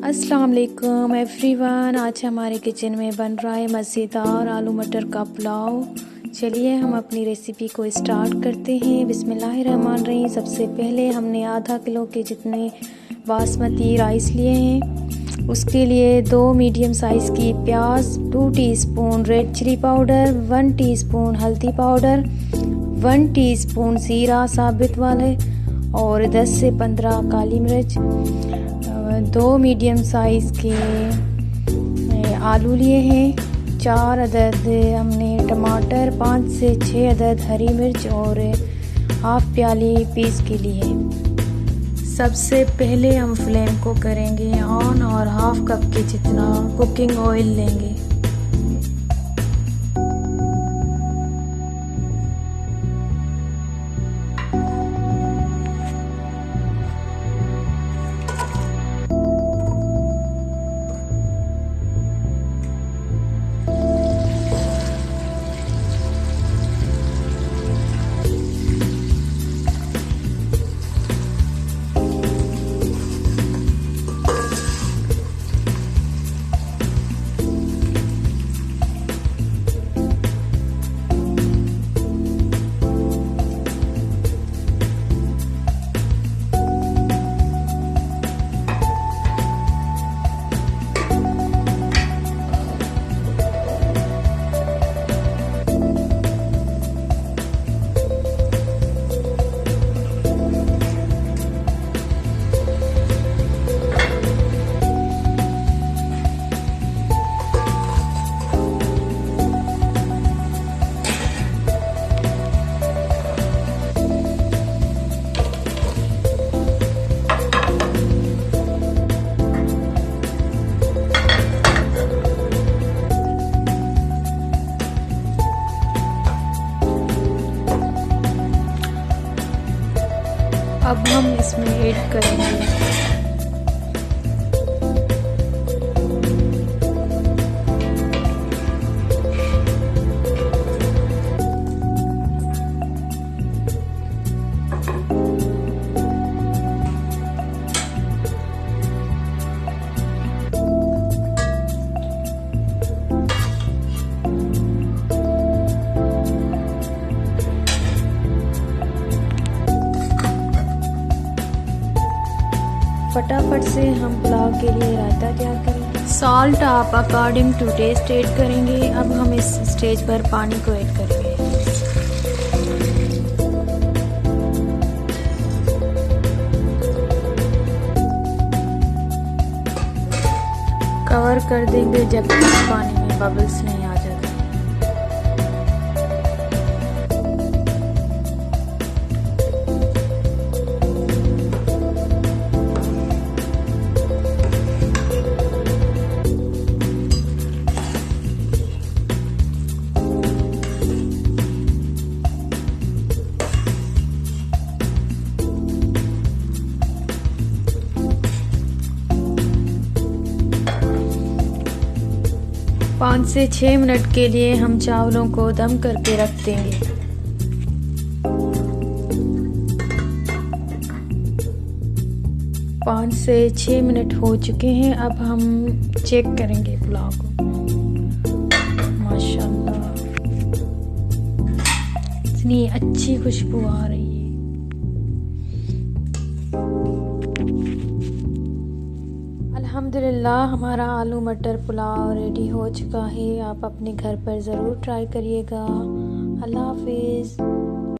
अस्सलाम वालेकुम एवरीवन। आज हमारे किचन में बन रहा है मज़ेदार आलू मटर का पुलाव। चलिए हम अपनी रेसिपी को स्टार्ट करते हैं। बिस्मिल्लाहिर्रहमानिर्रहीम। सबसे पहले हमने आधा किलो के जितने बासमती राइस लिए हैं, उसके लिए 2 मीडियम साइज़ की प्याज, 2 teaspoon red chilli powder, 1 teaspoon हल्दी पाउडर, 1 टीस्पून ज़ीरा साबित वाले और 10 से 15 काली मिर्च, 2 मीडियम साइज़ के आलू लिए हैं, 4 अदद हमने टमाटर, 5 से 6 अदद हरी मिर्च और हाफ प्याली पीस के लिए। सबसे पहले हम फ्लेम को करेंगे ऑन और हाफ कप के जितना कुकिंग ऑयल लेंगे। अब हम इसमें ऐड करेंगे फटाफट से हम पुलाव के लिए रायता तैयार करेंगे। सॉल्ट आप अकॉर्डिंग टू टेस्ट ऐड करेंगे। अब हम इस स्टेज पर पानी को ऐड करेंगे। कवर कर देंगे जब तक पानी में बबल्स नहीं आ जाते। 5 से 6 मिनट के लिए हम चावलों को दम करके रख देंगे। पाँच से 6 मिनट हो चुके हैं। अब हम चेक करेंगे पुलाव को। माशाल्लाह इतनी अच्छी खुशबू आ रही है। अल्हम्दुलिल्लाह हमारा आलू मटर पुलाव रेडी हो चुका है। आप अपने घर पर ज़रूर ट्राई करिएगा। अल्लाह हाफिज़।